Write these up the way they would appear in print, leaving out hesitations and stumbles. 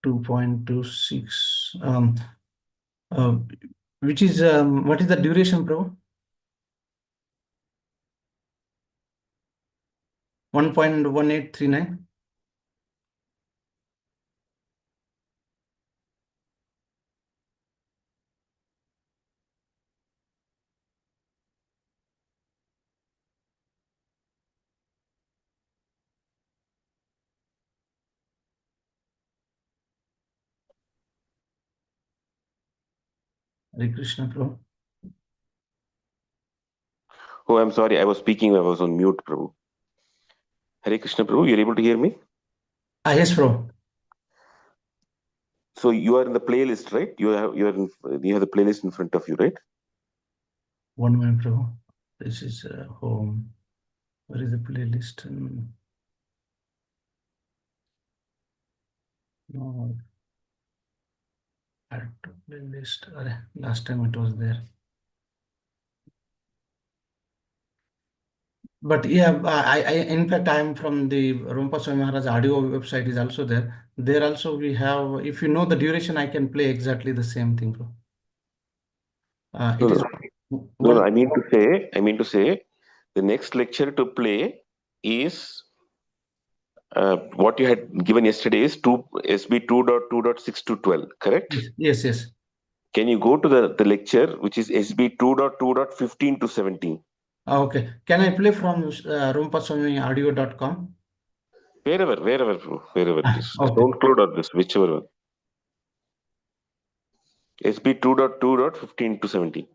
2.26. Which is what is the duration, bro? 1.1839. Hare Krishna, bro. Oh, I'm sorry. I was speaking. I was on mute, Prabhu. Hare Krishna, Prabhu. You're able to hear me? Yes, bro. So you are in the playlist, right? You have the playlist in front of you, right? 1 minute, bro. This is home. Where is the playlist? No, add to playlist. Last time it was there. But yeah, in fact, I am from the Rumpa Swami Maharaj audio website is also there. There also we have, if you know the duration, I can play exactly the same thing, bro. It is No. one. I mean to say, the next lecture to play is what you had given yesterday is SB 2.2.6 to 12, correct? Yes. Can you go to the lecture which is SB 2.2.15 to 17? Okay. Can I play from rumpaswamiaudio.com? Wherever it is. Okay. SoundCloud or this, whichever one. SB 2.2.15 to 17.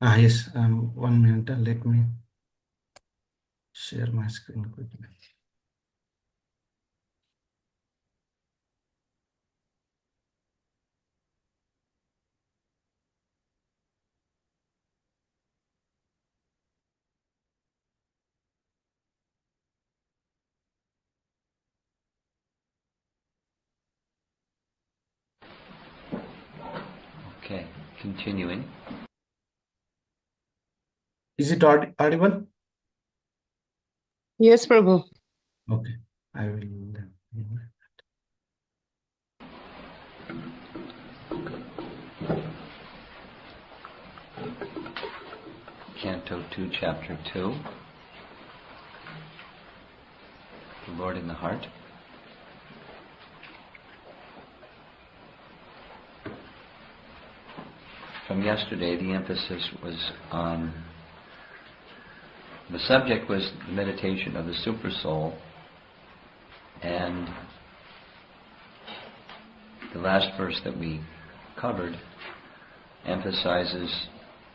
Yes. 1 minute. Let me share my screen quickly. Okay, continuing. Is it audible? Yes, Prabhu. Okay. I will. Canto 2, Chapter 2. The Lord in the Heart. From yesterday, the emphasis was on, the subject was the meditation of the Supersoul, and the last verse that we covered emphasizes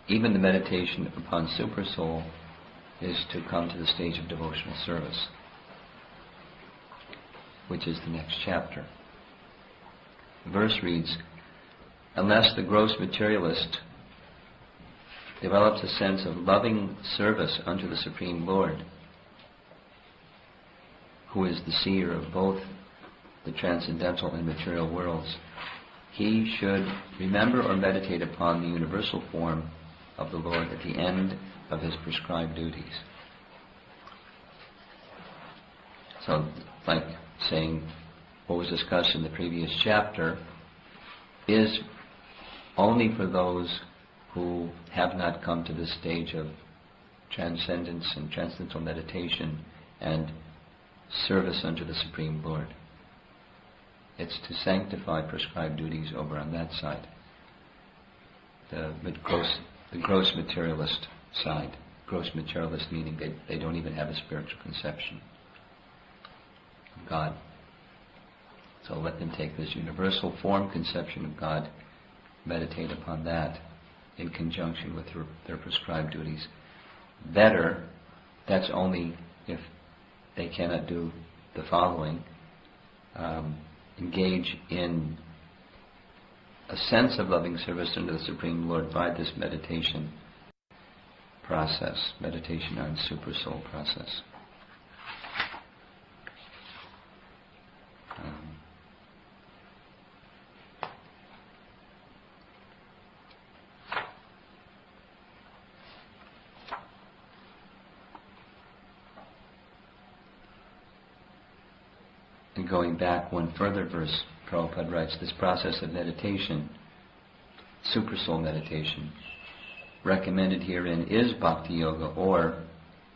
even the meditation upon Supersoul is to come to the stage of devotional service, which is the next chapter. The verse reads, "Unless the gross materialist develops a sense of loving service unto the Supreme Lord, who is the seer of both the transcendental and material worlds, he should remember or meditate upon the universal form of the Lord at the end of his prescribed duties." So, like saying what was discussed in the previous chapter is only for those who have not come to this stage of transcendence and transcendental meditation and service unto the Supreme Lord. It's to sanctify prescribed duties over on that side, the gross materialist side. Gross materialist meaning they don't even have a spiritual conception of God. So let them take this universal form conception of God, meditate upon that in conjunction with their prescribed duties. Better, that's only if they cannot do the following: engage in a sense of loving service unto the Supreme Lord by this meditation process, meditation on Supersoul process. And going back one further verse, Prabhupada writes, this process of meditation, supersoul meditation, recommended herein is bhakti yoga, or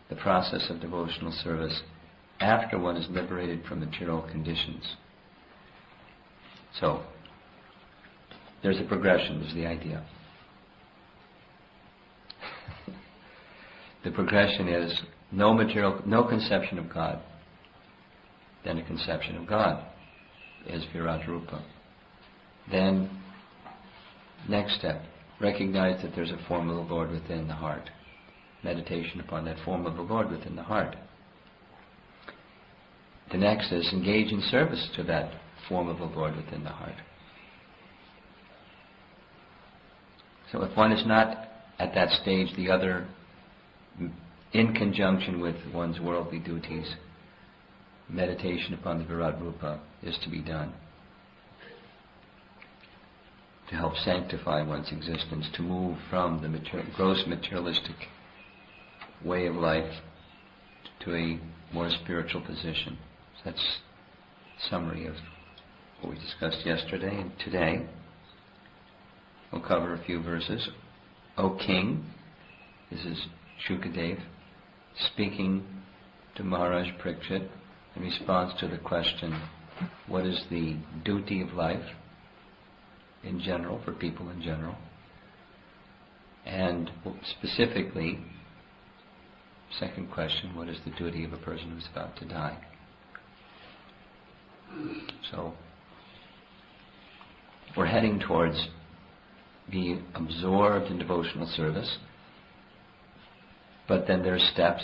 the process of devotional service after one is liberated from material conditions. So, there's a progression, is the idea. The progression is no conception of God, then a conception of God is Virat Rupa. Then, next step, recognize that there's a form of the Lord within the heart. Meditation upon that form of the Lord within the heart. The next is engage in service to that form of the Lord within the heart. So if one is not at that stage, the other, in conjunction with one's worldly duties, meditation upon the Virat Rupa is to be done to help sanctify one's existence, to move from the gross materialistic way of life to a more spiritual position. So that's a summary of what we discussed yesterday. And today we'll cover a few verses. O King, this is Shukadev speaking to Maharaj Parikshit in response to the question, what is the duty of life in general, for people in general, and specifically, second question, what is the duty of a person who's about to die? So, we're heading towards being absorbed in devotional service, but then there's steps.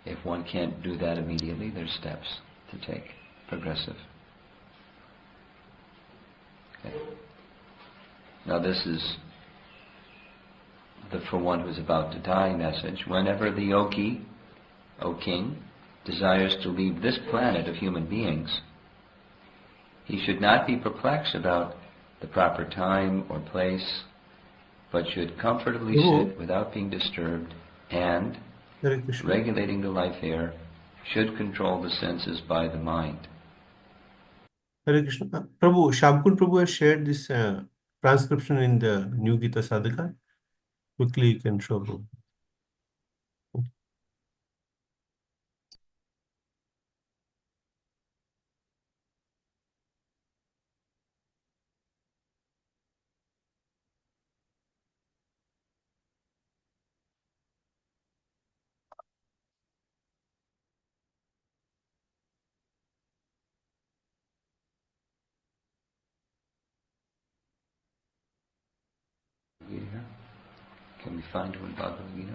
If one can't do that immediately, there's steps to take, progressive. Okay. Now this is the for one who's about to die message. Whenever the yogi, O King, desires to leave this planet of human beings, he should not be perplexed about the proper time or place, but should comfortably sit without being disturbed, and, regulating the life air, should control the senses by the mind. Hare Krishna. Prabhu, Shamkul Prabhu has shared this transcription in the New Gita Sadhaka. Quickly you can show Prabhu. Can we find one Bhagavad Gita?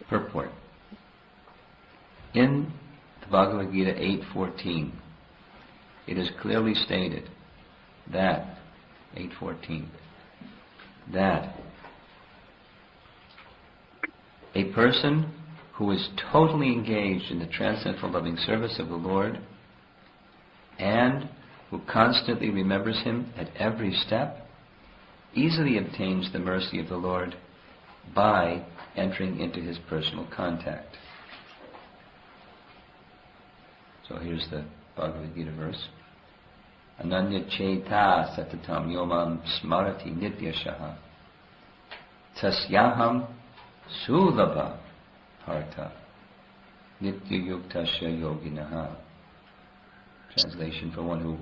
Purport. In the Bhagavad Gita 8.14, it is clearly stated that, 8.14, that a person who is totally engaged in the transcendental loving service of the Lord and who constantly remembers Him at every step easily obtains the mercy of the Lord by entering into His personal contact. So here's the Bhagavad Gita verse. Ananya cheta satatam yomam smarati nityashaha tasyaham sulabha harta nityayuktasya yoginaha. Translation: for one who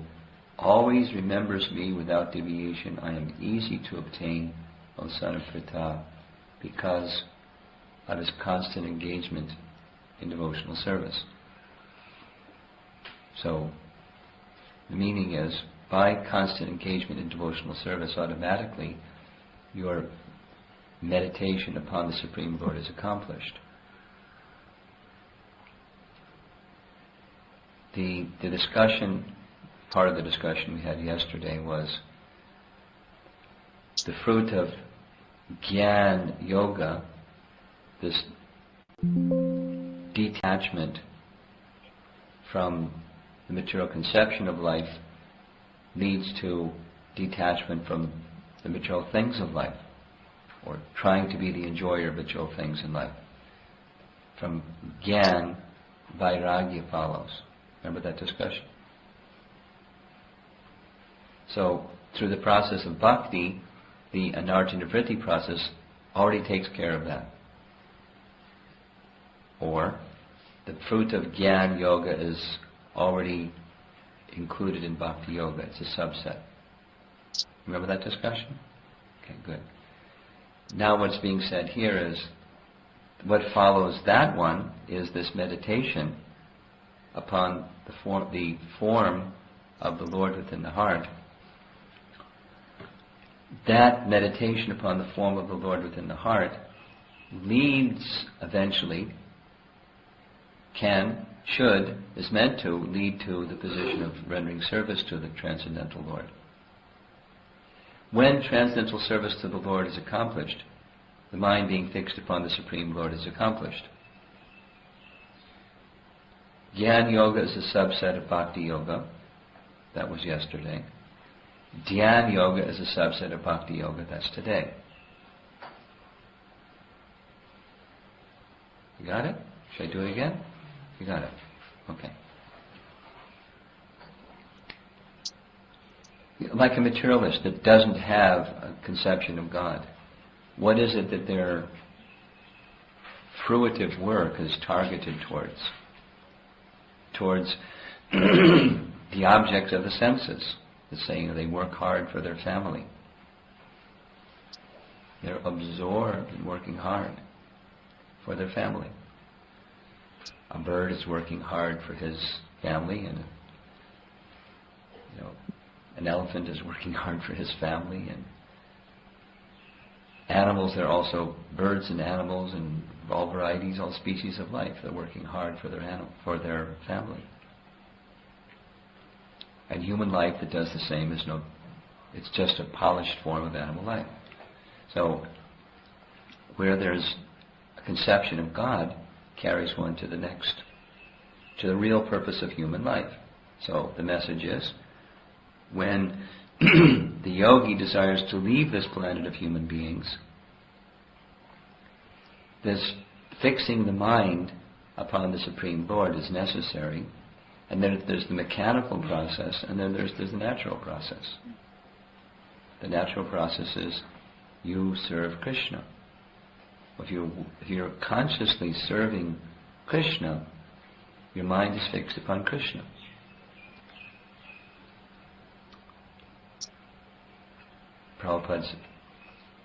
always remembers me without deviation, I am easy to obtain, O son of Pritha, because of his constant engagement in devotional service. So, the meaning is, by constant engagement in devotional service, automatically your meditation upon the Supreme Lord is accomplished. The discussion, part of the discussion we had yesterday was the fruit of Gyan Yoga, this detachment from the material conception of life leads to detachment from the material things of life, or trying to be the enjoyer of material things in life. From Gyan, Vairagya follows. Remember that discussion? So, through the process of bhakti, the anarjana vritti process already takes care of that. Or, the fruit of Gyan yoga is already included in bhakti yoga. It's a subset. Remember that discussion? Okay, good. Now what's being said here is, what follows that one is this meditation upon the form of the Lord within the heart. That meditation upon the form of the Lord within the heart leads eventually, is meant to lead to the position of rendering service to the Transcendental Lord. When transcendental service to the Lord is accomplished, the mind being fixed upon the Supreme Lord is accomplished. Jnana Yoga is a subset of Bhakti Yoga. That was yesterday. Dhyana Yoga is a subset of Bhakti Yoga. That's today. You got it? Should I do it again? You got it. Okay. Like a materialist that doesn't have a conception of God, what is it that their fruitive work is targeted towards? Towards the objects of the senses. It's saying they work hard for their family. They're absorbed in working hard for their family. A bird is working hard for his family, and an elephant is working hard for his family, and animals, there are also birds and animals and all varieties, all species of life. They're working hard for their family. And human life that does the same it's just a polished form of animal life. So, where there's a conception of God, carries one to the next, to the real purpose of human life. So, the message is, when the yogi desires to leave this planet of human beings, this fixing the mind upon the Supreme Lord is necessary, and then there's the mechanical process, and then there's the natural process. The natural process is you serve Krishna. If you're consciously serving Krishna, your mind is fixed upon Krishna. Prabhupada's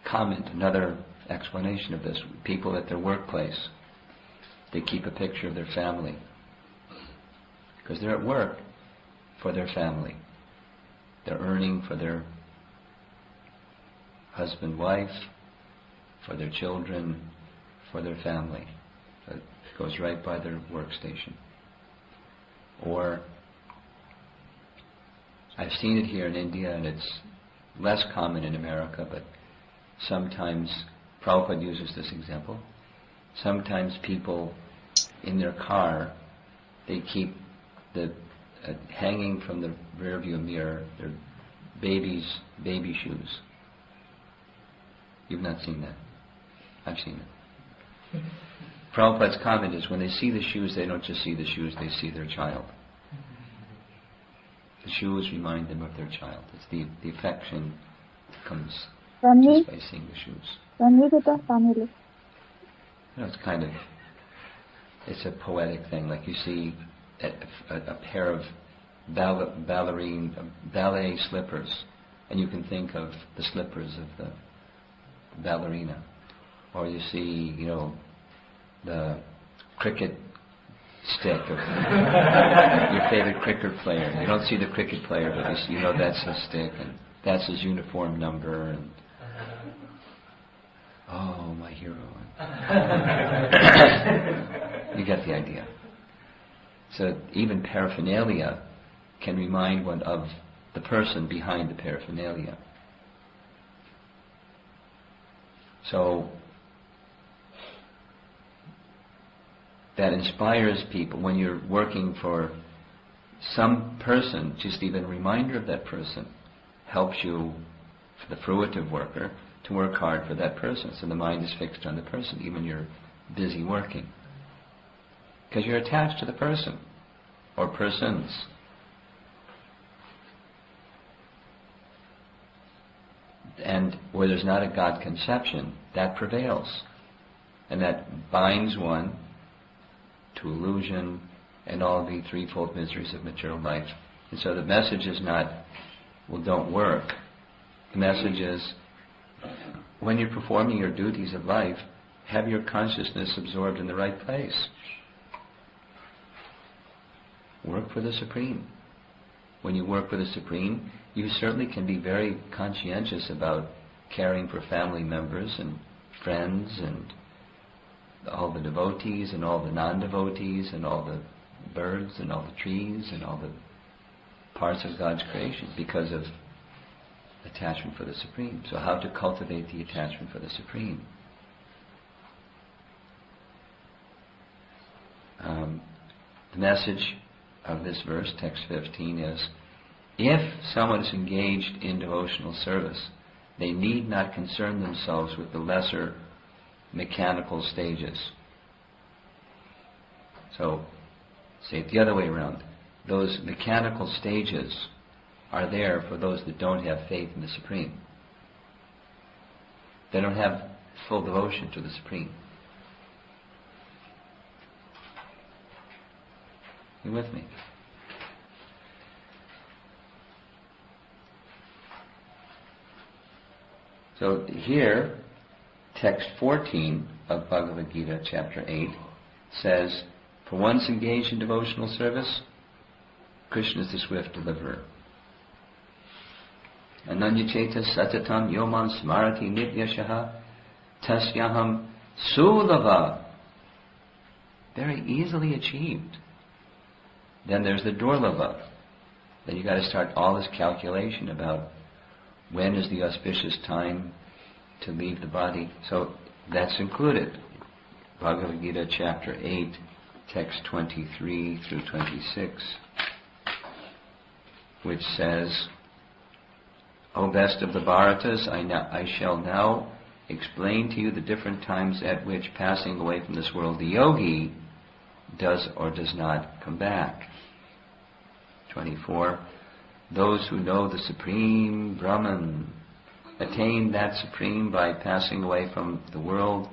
comment, another explanation of this, people at their workplace, they keep a picture of their family because they're at work for their family. They're earning for their husband, wife, for their children, for their family. So it goes right by their workstation. Or, I've seen it here in India, and it's less common in America, but sometimes, Prabhupada uses this example, sometimes people in their car, they keep hanging from the rear view mirror, their baby shoes. You've not seen that? I've seen it. Prabhupada's comment is, when they see the shoes, they don't just see the shoes, they see their child. The shoes remind them of their child. It's the affection comes just by seeing the shoes. Family. It's a poetic thing. Like you see a pair of ballet slippers, and you can think of the slippers of the ballerina. Or you see, the cricket stick of your favorite cricket player. You don't see the cricket player, but you know that's his stick, and that's his uniform number, and oh, my hero. You get the idea. So even paraphernalia can remind one of the person behind the paraphernalia. So that inspires people. When you're working for some person, just even a reminder of that person helps you, for the fruitive worker, to work hard for that person. So the mind is fixed on the person, even you're busy working. because you're attached to the person or persons. And where there's not a God conception, that prevails. And that binds one to illusion and all the threefold miseries of material life. And so the message is not, well, don't work. The message is, when you're performing your duties of life, have your consciousness absorbed in the right place. Work for the Supreme. When you work for the Supreme, you certainly can be very conscientious about caring for family members and friends and all the devotees and all the non-devotees and all the birds and all the trees and all the parts of God's creation because of attachment for the Supreme. So how to cultivate the attachment for the Supreme? The message of this verse, text 15, is if someone is engaged in devotional service, they need not concern themselves with the lesser mechanical stages. So, say it the other way around. Those mechanical stages are there for those that don't have faith in the Supreme. They don't have full devotion to the Supreme. You with me? So here, text 14 of Bhagavad Gita, chapter 8, says, for once engaged in devotional service, Krishna is the swift deliverer. Ananyacheta satatam yoman smarati nityashaha tasyaham sulava. Very easily achieved. Then there's the durlava. Then you got to start all this calculation about when is the auspicious time to leave the body. So that's included. Bhagavad Gita chapter 8, text 23 through 26, which says, O best of the Bharatas, I shall now explain to you the different times at which passing away from this world the yogi does or does not come back. 24. Those who know the Supreme Brahman attain that Supreme by passing away from the world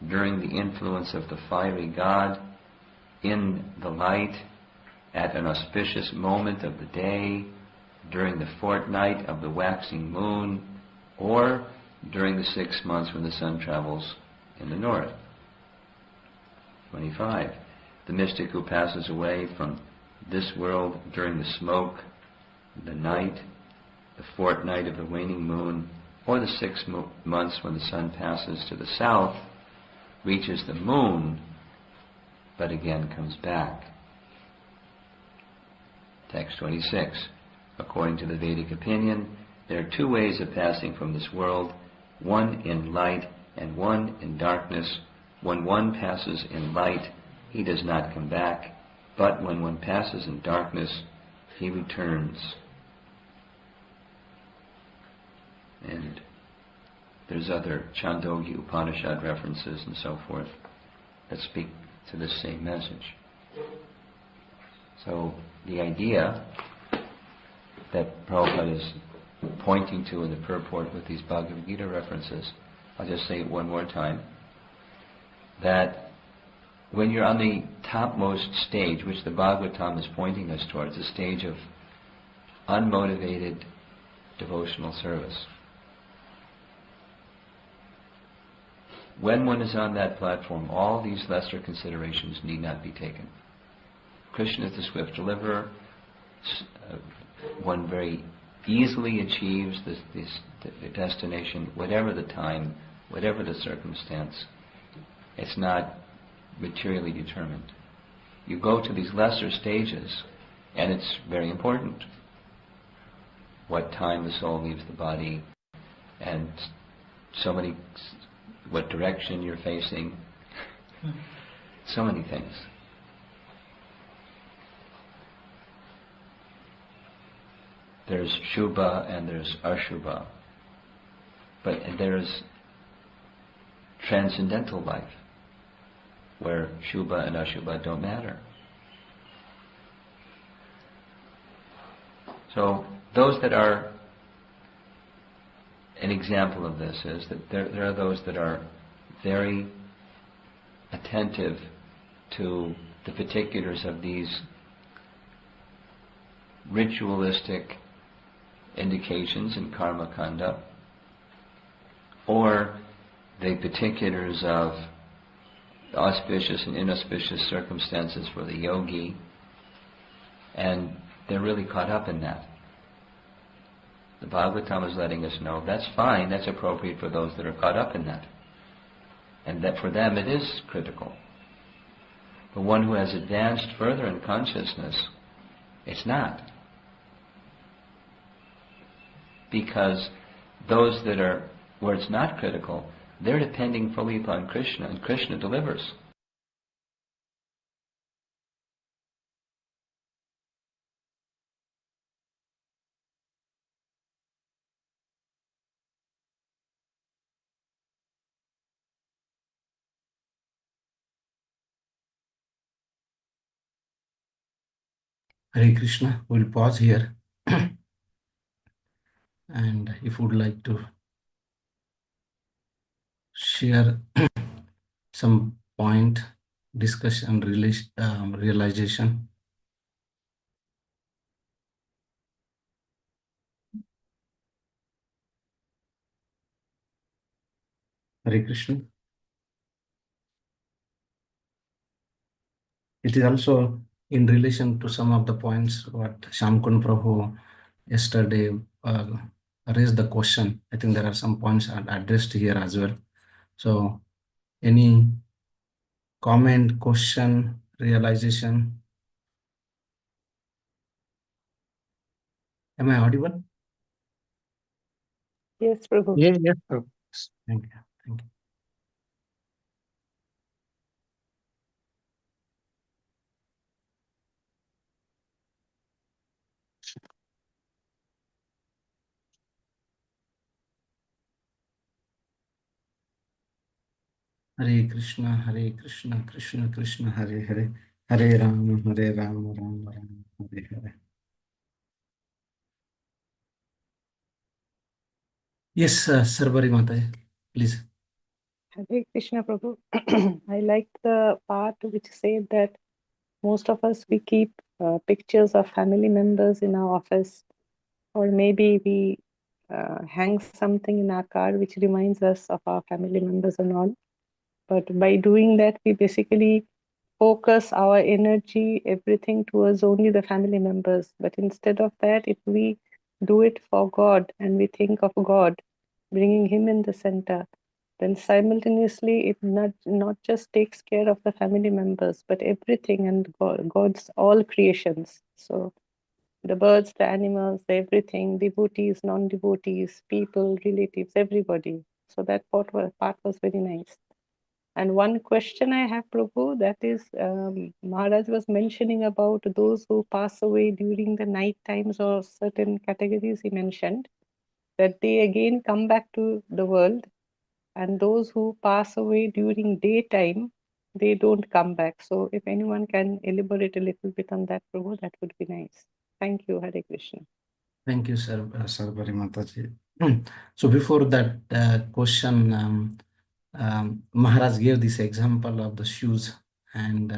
during the influence of the fiery God, in the light, at an auspicious moment of the day, during the fortnight of the waxing moon, or during the 6 months when the sun travels in the north. 25. The mystic who passes away from this world during the smoke, the night, the fortnight of the waning moon, or the 6 months when the sun passes to the south, reaches the moon, but again comes back. Text 26. According to the Vedic opinion, there are 2 ways of passing from this world, one in light and one in darkness. When one passes in light, he does not come back, but when one passes in darkness, he returns. And there's other Chandogya Upanishad references and so forth that speak to this same message. So the idea that Prabhupada is pointing to in the purport with these Bhagavad Gita references, I'll just say it one more time, that when you're on the topmost stage, which the Bhagavatam is pointing us towards, the stage of unmotivated devotional service, when one is on that platform, all these lesser considerations need not be taken. Krishna is the swift deliverer. One very easily achieves the destination, whatever the time, whatever the circumstance. It's not materially determined. You go to these lesser stages, and it's very important what time the soul leaves the body, and what direction you're facing, so many things. There's Shubha and there's Ashubha. But there's transcendental life. where Shubha and Ashubha don't matter. So those that are, an example of this is that there are those that are very attentive to the particulars of these ritualistic indications in karma kanda, or the particulars of auspicious and inauspicious circumstances for the yogi, and they're really caught up in that. The Bhagavatam is letting us know that's fine, that's appropriate for those that are caught up in that. And that for them it is critical. But one who has advanced further in consciousness, it's not. Because those that are, where it's not critical, they're depending fully upon Krishna, and Krishna delivers. Hare Krishna. We'll pause here. And if you would like to share some point, discussion, realization. Hare Krishna. It is also in relation to some of the points what Shamkun Prabhu yesterday raised the question. I think there are some points addressed here as well. So any comment, question, realization? Am I audible? Yes, Prabhu. Yeah, yeah. Thank you. Thank you. Hare Krishna, Krishna Krishna, Hare Hare, Hare Ram, Ram Ram, Hare Hare. Yes, Sarvari Mataji, please. Hare Krishna, Prabhu. I liked the part which said that most of us, we keep pictures of family members in our office, or maybe we hang something in our car which reminds us of our family members and all. But by doing that, we basically focus our energy, everything towards only the family members. But instead of that, if we do it for God and we think of God, bringing Him in the center, then simultaneously it not just takes care of the family members, but everything and God's all creations. So the birds, the animals, everything, devotees, non-devotees, people, relatives, everybody. So that part was very nice. And one question I have, Prabhu, that is, Maharaj was mentioning about those who pass away during the night times, or certain categories he mentioned, that they again come back to the world, and those who pass away during daytime, they don't come back. So if anyone can elaborate a little bit on that, Prabhu, that would be nice. Thank you, Hare Krishna. Thank you, Sarvari Mataji. So before that question, Maharaj gave this example of the shoes, and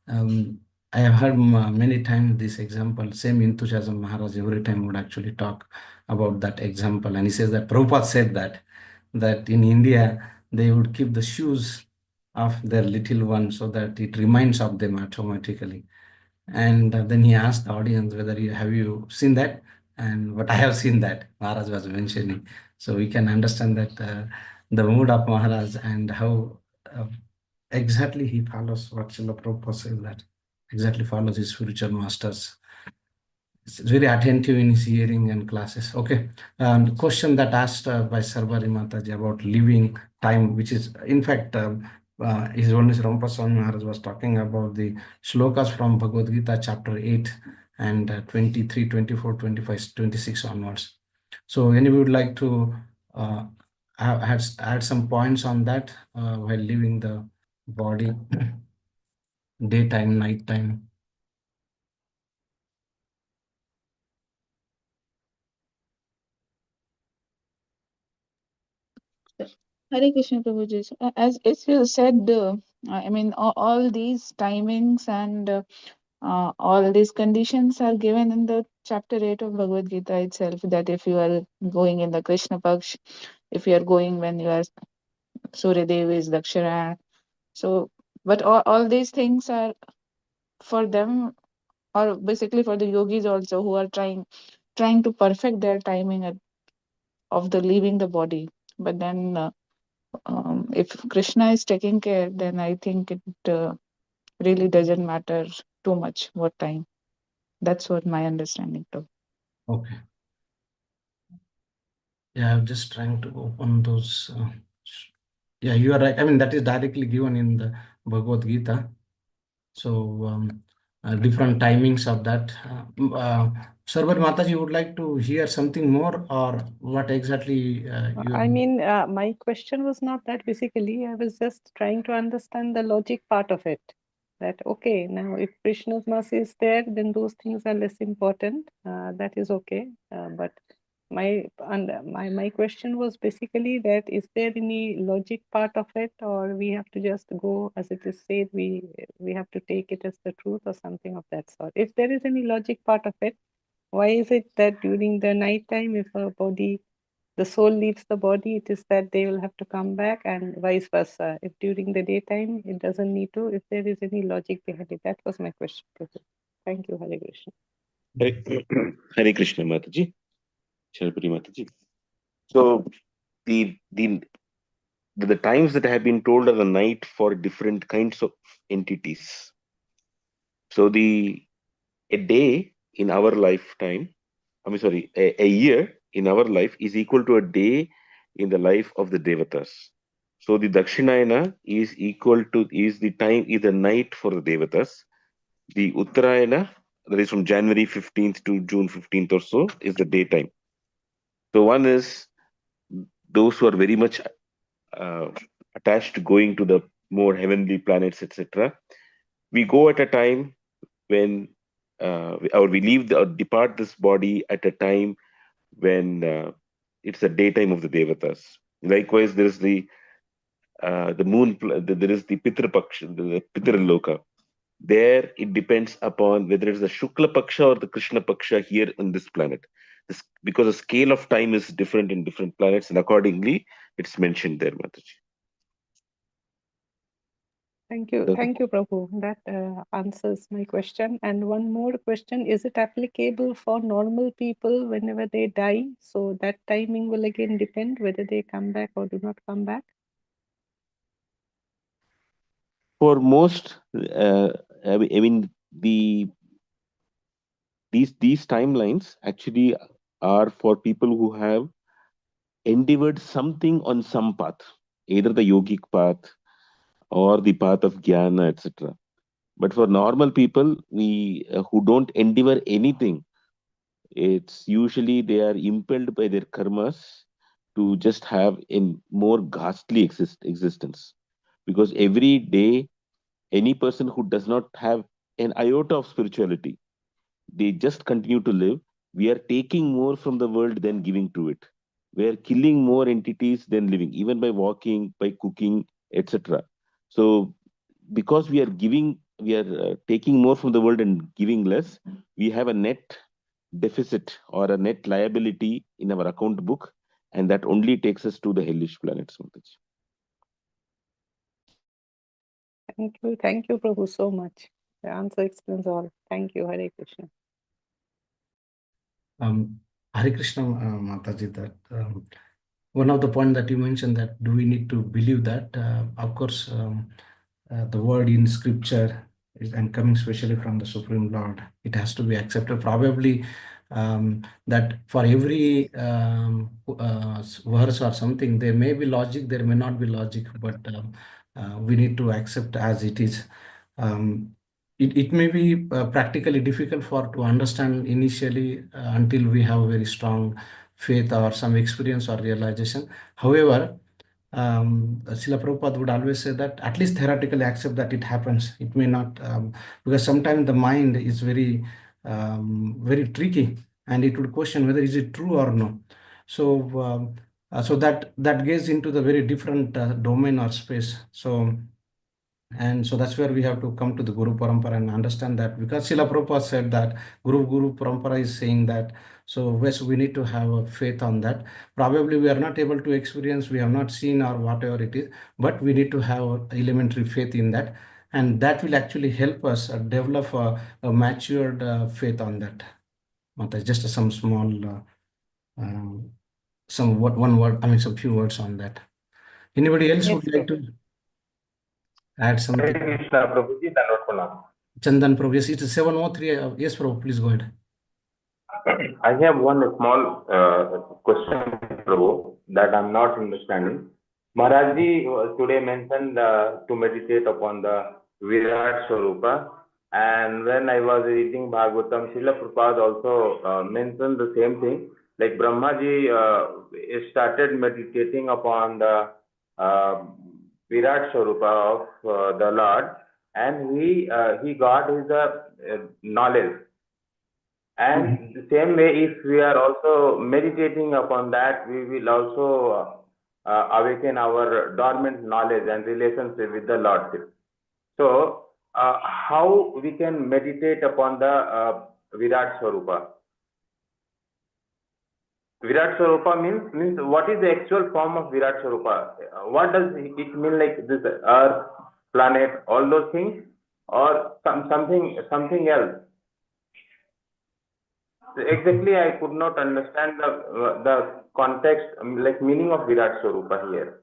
I have heard many times this example, same enthusiasm Maharaj every time would actually talk about that example. And he says that Prabhupada said that in India, they would keep the shoes of their little ones so that it reminds of them automatically. And then he asked the audience whether have you seen that? And but I have seen that, Maharaj was mentioning. So we can understand that the mood of Maharaj and how exactly he follows what Srila Prabhupada says, that exactly follows his spiritual masters. It's very attentive in his hearing and classes. Okay. The question that asked by Sarvari Mataji about living time, which is in fact His Holiness Rampa Swami Maharaj was talking about the shlokas from Bhagavad Gita chapter 8 and 23, 24, 25, 26 onwards. So anybody would like to add some points on that while leaving the body, daytime, nighttime. Hare Krishna Prabhuji. As you said, I mean, all these timings and all these conditions are given in the chapter 8 of Bhagavad Gita itself. That if you are going in the Krishna Paksh, if you are going when you are Surya Dev is Dakshara. So, but all these things are for them, or basically for the yogis also, who are trying to perfect their timing of the leaving the body. But then, if Krishna is taking care, then I think it really doesn't matter too much what time. That's what my understanding too. Okay. Yeah, I'm just trying to open those. Yeah, you are right. I mean, that is directly given in the Bhagavad Gita. So different timings of that. Sarvar Mataji, you would like to hear something more, or what exactly I you? mean, my question was not that basically. I was just trying to understand the logic part of it. That, okay, now if Krishna's mercy is there, then those things are less important. That is okay. But my question was basically that, is there any logic part of it, or we have to just go as it is said, we have to take it as the truth or something of that sort? If there is any logic part of it, why is it that during the night time, if the soul leaves the body, it is that they will have to come back, and vice versa? If during the daytime, it doesn't need to, if there is any logic behind it? That was my question. Thank you, Hare Krishna. Hare Krishna Mataji, Sharpuri Mataji. So the times that have been told are the night for different kinds of entities. So a day in our lifetime, a year in our life is equal to a day in the life of the Devatas. So the Dakshinayana is the time, is the night for the Devatas. The Uttarayana, that is from January 15th to June 15th or so, is the daytime. So one is those who are very much uh, attached to going to the more heavenly planets, etc. We go at a time when, or we leave or depart this body at a time when it's the daytime of the Devatas. Likewise, there is the moon, there is the Pitra Paksha, the Pitra Loka. There, it depends upon whether it's the Shukla Paksha or the Krishna Paksha here on this planet. Because the scale of time is different in different planets, and accordingly, it's mentioned there, Mataji. Thank you, Prabhu. That answers my question. And one more question: is it applicable for normal people whenever they die? So that timing will again depend whether they come back or do not come back. For most, I mean these timelines actually are for people who have endeavored something on some path, either the yogic path or the path of jnana, etc. But for normal people, we who don't endeavor anything, it's usually they are impelled by their karmas to just have a more ghastly existence. Because every day, any person who does not have an iota of spirituality, they just continue to live. We are taking more from the world than giving to it. We are killing more entities than living, even by walking, by cooking, etc. So, because we are taking more from the world and giving less, we have a net deficit or a net liability in our account book, and that only takes us to the hellish planets. Mataji. Thank you, Prabhu, so much. The answer explains all. Thank you, Hare Krishna. Hare Krishna, Mataji, that one of the point that you mentioned, that do we need to believe that? Of course, the word in scripture is, and coming especially from the Supreme Lord, it has to be accepted. Probably that for every verse or something, there may be logic, there may not be logic, but we need to accept as it is. It may be practically difficult for to understand initially until we have a very strong faith or some experience or realization. However, Srila Prabhupada would always say that at least theoretically accept that it happens. It may not, because sometimes the mind is very tricky, and it would question whether is it true or no. So, so that gets into the very different domain or space. So, and so that's where we have to come to the Guru Parampara and understand that, because Srila Prabhupada said that Guru Parampara is saying that. So yes, we need to have a faith on that. Probably we are not able to experience, we have not seen or whatever it is, but we need to have elementary faith in that. And that will actually help us develop a matured faith on that. Mata, just some small, one word, I mean, some few words on that. Anybody else Yes, would like to add Hare something? Krishna, Prabhuji, Dandavat Pranam. Chandan Prabhu, yes, it is 703. Yes, Prabhu, please go ahead. I have one small question, Prabhu, that I'm not understanding. Maharajji today mentioned to meditate upon the Virat Swarupa, and when I was reading Bhagavatam, Srila Prabhupada also mentioned the same thing. Like Brahmaji started meditating upon the uh, Virat Swarupa of the Lord, and he got his knowledge. And the same way, if we are also meditating upon that, we will also awaken our dormant knowledge and relationship with the Lordship. So, how we can meditate upon the Virat Swarupa? Virat Swarupa means what is the actual form of Virat Swarupa? What does it mean, like this Earth, planet, all those things, or something else? Exactly, I could not understand the context, like meaning of Virat Swarupa here.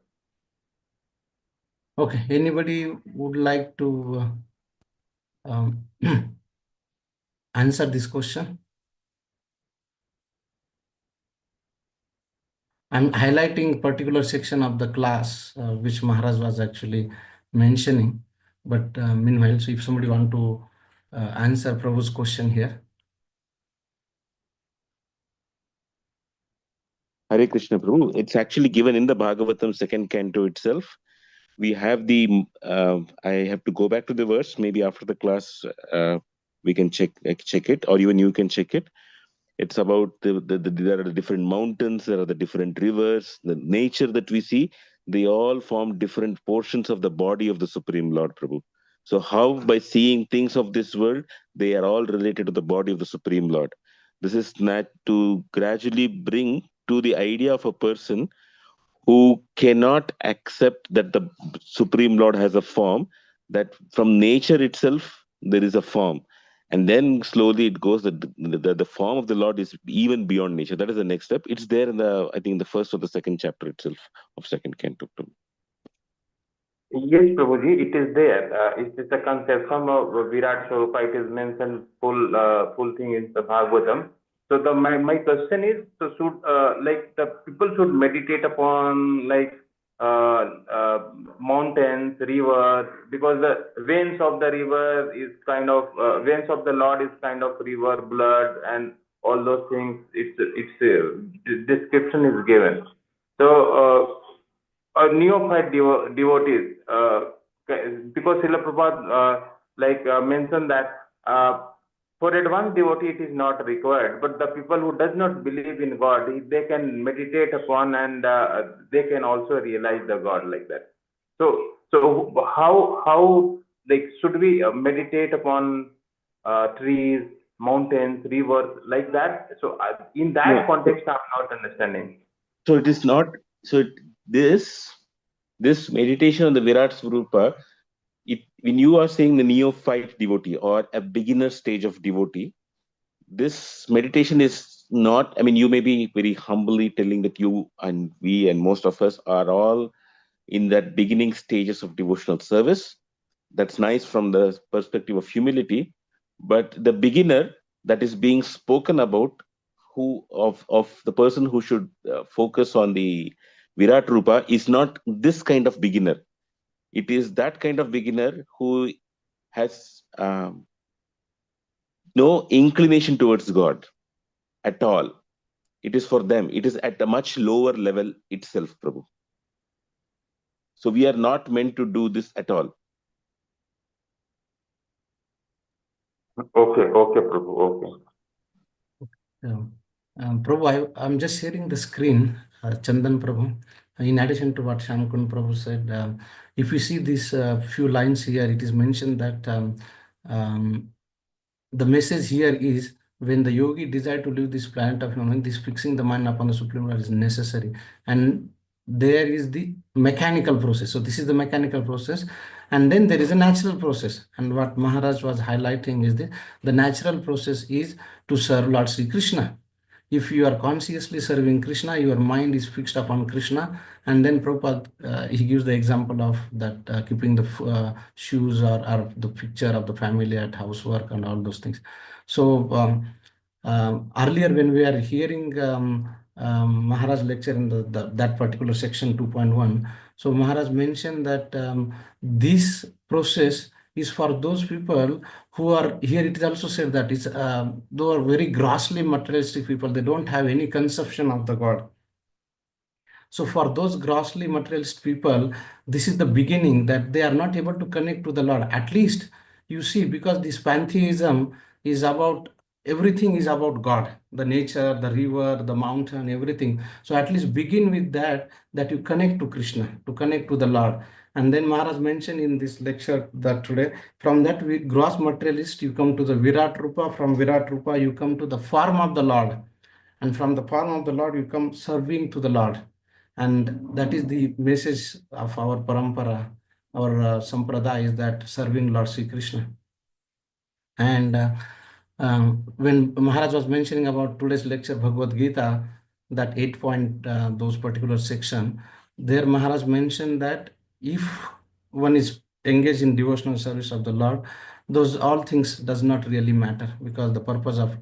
Okay, anybody would like to answer this question? I'm highlighting particular section of the class which Maharaj was actually mentioning. But meanwhile, so if somebody want to answer Prabhu's question here. Hare Krishna Prabhu. It's actually given in the Bhagavatam second canto itself. We have the, I have to go back to the verse. Maybe after the class, we can check it, or even you can check it. It's about there are the different mountains, there are the different rivers, the nature that we see. They all form different portions of the body of the Supreme Lord Prabhu. So how by seeing things of this world, they are all related to the body of the Supreme Lord. This is not to gradually bring to the idea of a person who cannot accept that the Supreme Lord has a form, that from nature itself there is a form. And then slowly it goes that the form of the Lord is even beyond nature. That is the next step. It's there in the, I think, the first or the second chapter itself of second canto. Yes, Prabhuji, it is there. It is a conception of Virat Swarupa. It is mentioned full thing in the Bhagavatam. So my question is, so should like the people should meditate upon like mountains, rivers, because the veins of the river is kind of veins of the Lord is kind of river, blood, and all those things. Description is given. So. Neophyte devotees, because Srila Prabhupada mentioned that for advanced devotee it is not required, but the people who does not believe in God, they can meditate upon and they can also realize the God like that. So how like should we meditate upon trees, mountains, rivers like that? So in that No. context, I'm not understanding. So it is not, so this meditation on the Virat Swarupa, when you are saying the neophyte devotee or a beginner stage of devotee, this meditation is not, I mean, you may be very humbly telling that you and we and most of us are all in that beginning stages of devotional service. That's nice from the perspective of humility. But the beginner that is being spoken about, who of the person who should focus on the Virat Rupa, is not this kind of beginner. It is that kind of beginner who has no inclination towards God at all. It is for them. It is at a much lower level itself, Prabhu. So we are not meant to do this at all. Okay, okay, Prabhu, okay. Prabhu, I'm just sharing the screen, Chandan Prabhu. In addition to what Shamkun Prabhu said, if you see these few lines here, it is mentioned that um, the message here is when the yogi desire to leave this planet of human, this fixing the mind upon the Supreme Lord is necessary. And there is the mechanical process. So this is the mechanical process. And then there is a natural process. And what Maharaj was highlighting is the natural process is to serve Lord Sri Krishna. If you are consciously serving Krishna, your mind is fixed upon Krishna. And then Prabhupada, he gives the example of that keeping the shoes or the picture of the family at housework and all those things. So earlier when we are hearing Maharaj lecture in that particular section 2.1, so Maharaj mentioned that this process is for those people who are here. It is also said that it's they are very grossly materialistic people. They don't have any conception of the God. So for those grossly materialist people, this is the beginning that they are not able to connect to the Lord. At least you see, because this pantheism is about everything is about God, the nature, the river, the mountain, everything. So at least begin with that you connect to Krishna, to connect to the Lord. And then Maharaj mentioned in this lecture that today, from that gross materialist, you come to the Virat Rupa. From Virat Rupa, you come to the form of the Lord. And from the form of the Lord, you come serving to the Lord. And that is the message of our parampara, our sampradaya, is that serving Lord Sri Krishna. And when Maharaj was mentioning about today's lecture, Bhagavad Gita, that 8 point, those particular section, there Maharaj mentioned that if one is engaged in devotional service of the Lord, those all things does not really matter, because the purpose of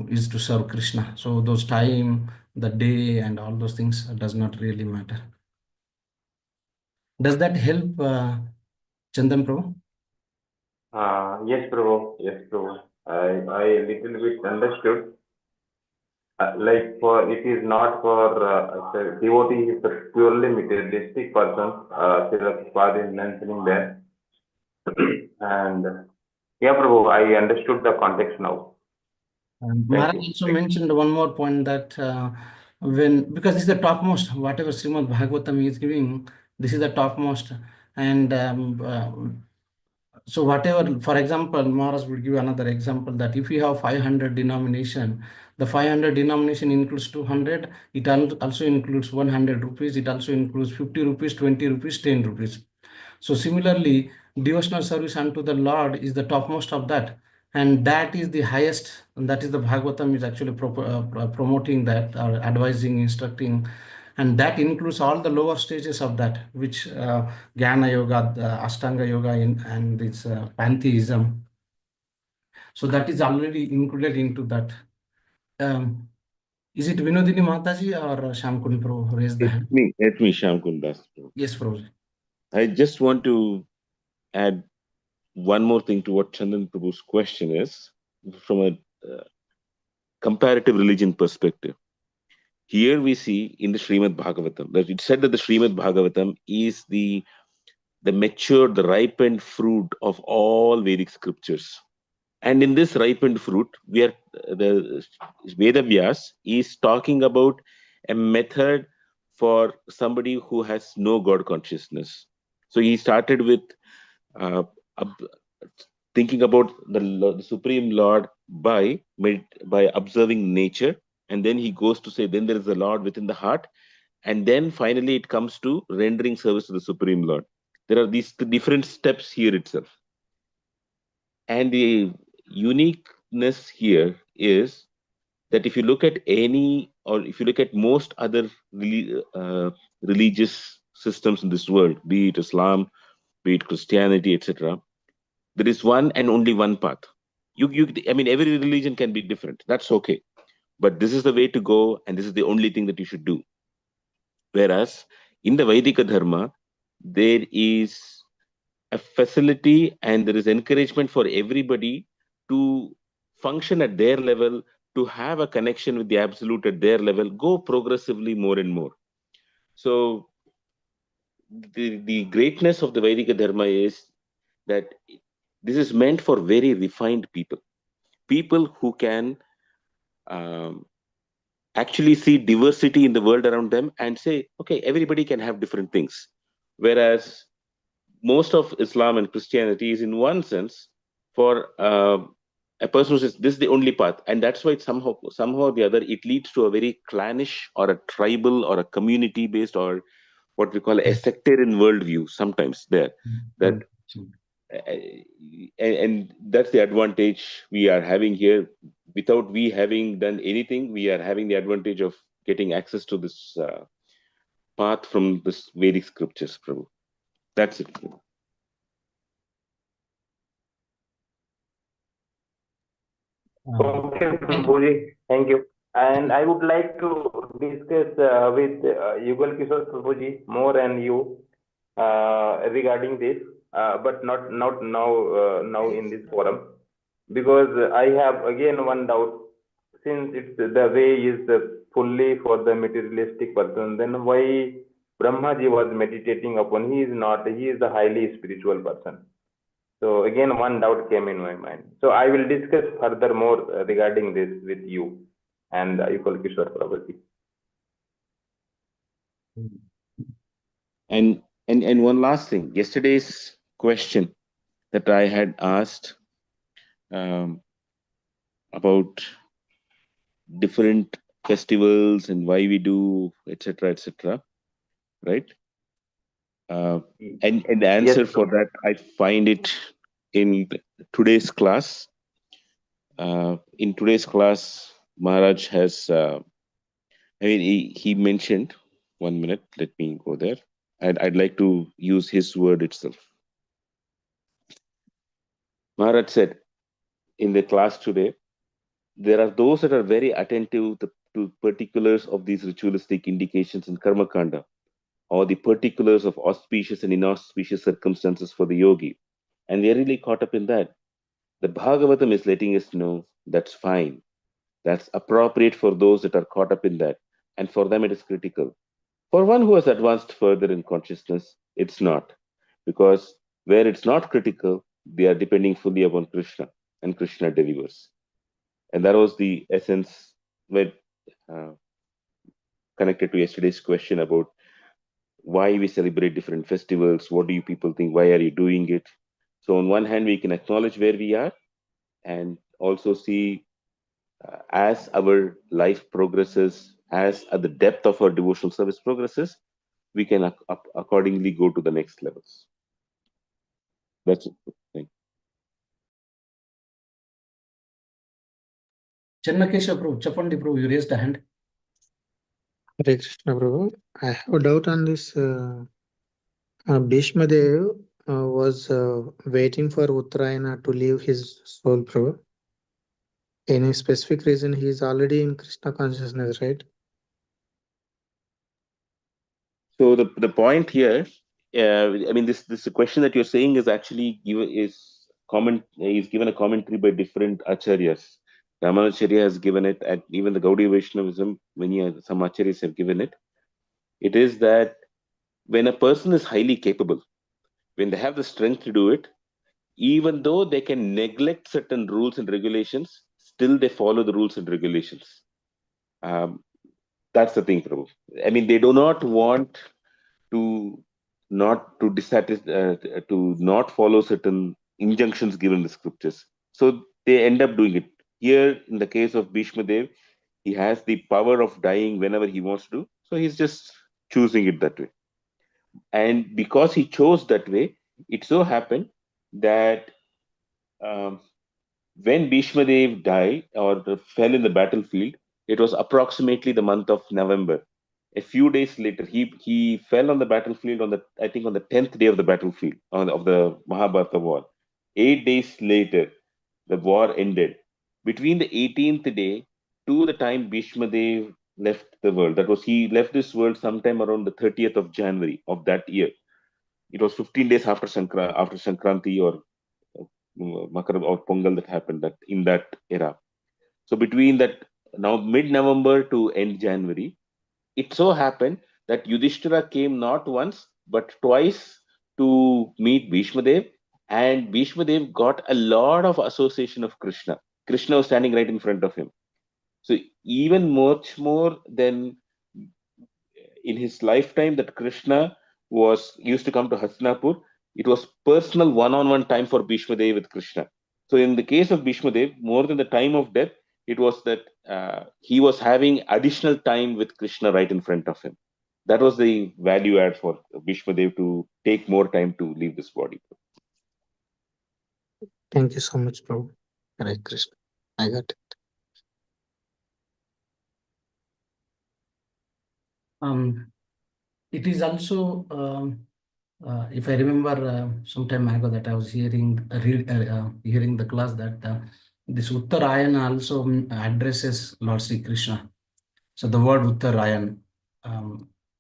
is to serve Krishna. So those time, the day, and all those things does not really matter. Does that help, Chandan Prabhu? Yes, Prabhu, yes, Prabhu. I little bit understood. Like for it is not for the devotee is a purely materialistic person. Srila Prabhupada is mentioning there. And yeah, Prabhu, I understood the context now. Thank Maharaj you. also mentioned one more point that because this is the topmost, whatever Srimad Bhagavatam is giving, this is the topmost. And so whatever, for example, Maharaj will give another example that if you have 500 denomination, the 500 denomination includes 200, it also includes 100 rupees, it also includes 50 rupees, 20 rupees, 10 rupees. So similarly, devotional service unto the Lord is the topmost of that. And that is the highest, and that is the Bhagavatam is actually promoting that, or advising, instructing. And that includes all the lower stages of that, which Jnana Yoga, Ashtanga Yoga, and this pantheism. So that is already included into that. Um, is it Vinodini Mataji or Shamkun Prabhu who raised the hand? It's me, Shyam Kundas. Yes, Prabhu. I just want to add one more thing to what Chandan Prabhu's question is from a comparative religion perspective. Here we see in the Srimad Bhagavatam that it said that the Srimad Bhagavatam is the matured, the ripened fruit of all Vedic scriptures. And in this ripened fruit, the Veda Vyas is talking about a method for somebody who has no God consciousness. So he started with uh, thinking about the Supreme Lord by observing nature, and then he goes to say, then there is the Lord within the heart, and then finally it comes to rendering service to the Supreme Lord. There are these different steps here itself. And the uniqueness here is that if you look at most other religious systems in this world, be it Islam, be it Christianity, etc., there is one and only one path. I mean, every religion can be different. That's okay. But this is the way to go, and this is the only thing that you should do. Whereas in the Vaidika Dharma, there is a facility and there is encouragement for everybody to function at their level, to have a connection with the absolute at their level, go progressively more and more. So the greatness of the Vedic Dharma is that this is meant for very refined people, people who can um, actually see diversity in the world around them and say, okay, everybody can have different things. Whereas most of Islam and Christianity is, in one sense, for a person who says this is the only path, and that's why it somehow or the other it leads to a very clannish or a tribal or a community based or what we call a sectarian worldview sometimes there. That and that's the advantage we are having here. Without we having done anything, we are having the advantage of getting access to this path from this Vedic scriptures, Prabhu. That's it. Okay, Prabhuji, thank you. And I would like to discuss with Yugal Kishore Prabhuji more and you regarding this, but not now in this forum, because I have again one doubt. Since it's the way is fully for the materialistic person, then why Brahmaji was meditating upon? He is not. He is the highly spiritual person. So again, one doubt came in my mind. So I will discuss further more regarding this with you and Yukul Kishore Prabhuji. And one last thing, yesterday's question that I had asked about different festivals and why we do, etc., right? And the Yes, answer for Prabhu. that, I find it in today's class. In today's class, Maharaj has, I mean, he mentioned, 1 minute, let me go there. I'd like to use his word itself. Maharaj said in the class today, there are those that are very attentive to particulars of these ritualistic indications in Karma Kanda, or the particulars of auspicious and inauspicious circumstances for the yogi. And they're really caught up in that. The Bhagavatam is letting us know that's fine. That's appropriate for those that are caught up in that. And for them, it is critical. For one who has advanced further in consciousness, it's not. Because where it's not critical, they are depending fully upon Krishna, and Krishna delivers. And that was the essence with, uh, connected to yesterday's question about why we celebrate different festivals. What do you people think? Why are you doing it? So on one hand, we can acknowledge where we are and also see as our life progresses, as at the depth of our devotional service progresses, we can accordingly go to the next levels. That's it. Thank you. Chennakesha Prabhu, Chapandi Prabhu, you raised a hand. Hare Krishna Prabhu. I have a doubt on this. Bhishma Dev was waiting for Uttarayana to leave his soul, Prabhu. Any specific reason he is already in Krishna consciousness, right? So the point here, I mean, this question that you're saying is actually is given a commentary by different acharyas. Ramanacharya has given it, and even the Gaudiya Vaishnavism, some acharyas have given it. It is that when a person is highly capable, when they have the strength to do it, even though they can neglect certain rules and regulations, still they follow the rules and regulations. Um, that's the thing, Prabhu. I mean, they do not want to to not follow certain injunctions given in the scriptures. So they end up doing it. Here, in the case of Bhishma Dev, he has the power of dying whenever he wants to. So he's just choosing it that way. And because he chose that way, it so happened that um, when Bhishma Dev died or fell in the battlefield, it was approximately the month of November. A few days later, he fell on the battlefield on the, I think, on the 10th day of the battlefield of the Mahabharata war. 8 days later, the war ended. Between the 18th day to the time Bhishma Dev left the world, that was, he left this world sometime around the 30th of January of that year. It was 15 days after Sankranti or Makar or Pongal that happened that in that era. So between that, now mid-November to end January, it so happened that Yudhishthira came not once but twice to meet Bhishma Dev, and Bhishma Dev got a lot of association of Krishna. Krishna was standing right in front of him. So even much more than in his lifetime that Krishna was used to come to Hastinapur, it was personal one-on-one time for Bhishma Dev with Krishna. So in the case of Bhishma Dev, more than the time of death, it was that he was having additional time with Krishna right in front of him. That was the value add for Bhishma Dev to take more time to leave this body. Thank you so much, Prabhu. Hare Krishna. I got it. It is also, if I remember some time ago that I was hearing hearing the class that this Uttarayana also addresses Lord Sri Krishna. So the word Uttarayan.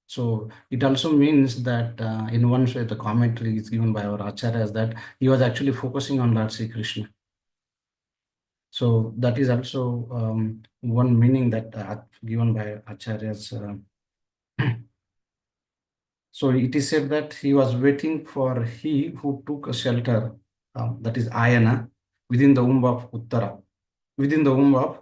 So it also means that in one way the commentary is given by our acharyas that he was actually focusing on Lord Sri Krishna. So that is also one meaning that given by acharyas. So it is said that he was waiting for he who took a shelter, that is Ayana, within the womb of Uttara, within the womb of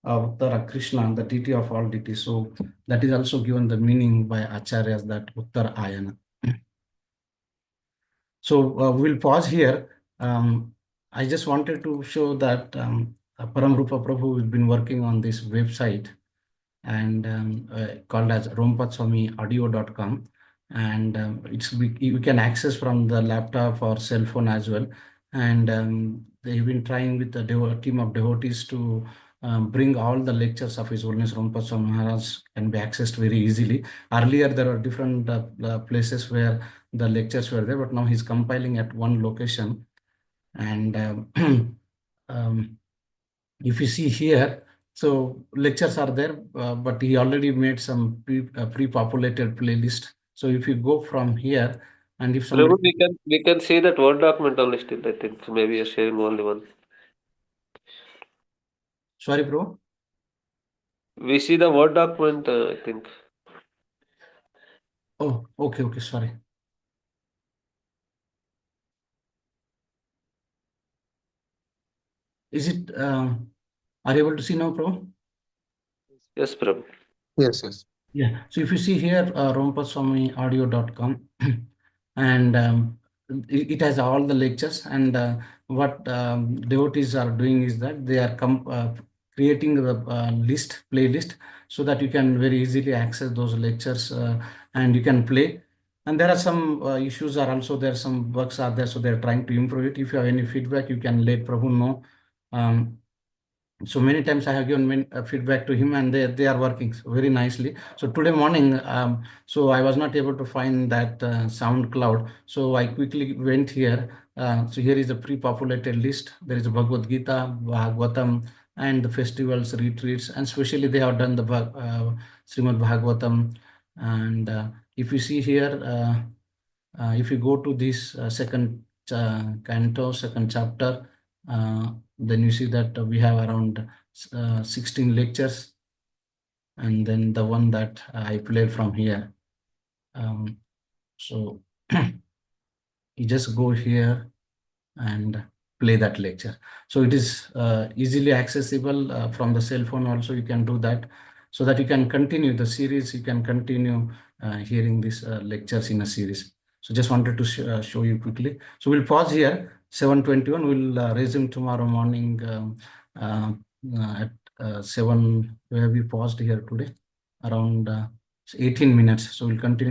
Uttara, Krishna, the deity of all deities. So that is also given the meaning by acharyas that Uttara Ayana. So we'll pause here. I just wanted to show that Param Rupa Prabhu has been working on this website and called as rompatswamiaudio.com, and you can access from the laptop or cell phone as well. And they've been trying with the team of devotees to bring all the lectures of His Holiness Rompatswami Maharaj can be accessed very easily. Earlier there were different places where the lectures were there, but now he's compiling at one location. And if you see here, so lectures are there, but he already made some pre-populated playlist. So if you go from here, and if somebody, Prabhu, we can see that Word document only still, I think. So maybe you're sharing only one. sorry, bro. We see the Word document, I think. Oh, okay, sorry. Is it, are you able to see now, bro? Yes, Prabhu. Yes. Yeah. So if you see here, rompatswamiaudio.com, and it has all the lectures. And what devotees are doing is that they are creating the playlist, so that you can very easily access those lectures and you can play. And there are some issues are also there, some bugs are there, so they're trying to improve it. If you have any feedback, you can let Prabhu know. So many times I have given feedback to him, and they are working very nicely. So today morning, so I was not able to find that SoundCloud. So I quickly went here. So here is a pre-populated list. There is a Bhagavad Gita, Bhagavatam, and the festivals, retreats, and especially they have done the Srimad Bhagavatam. And if you see here, if you go to this second canto, second chapter, then you see that we have around 16 lectures, and then the one that I played from here. So you just go here and play that lecture. So it is easily accessible from the cell phone also. You can do that, so that you can continue the series. You can continue hearing these lectures in a series. So just wanted to show you quickly. So we'll pause here. 7:21. We'll resume tomorrow morning at 7. Where we paused here today, around 18 minutes. So we'll continue.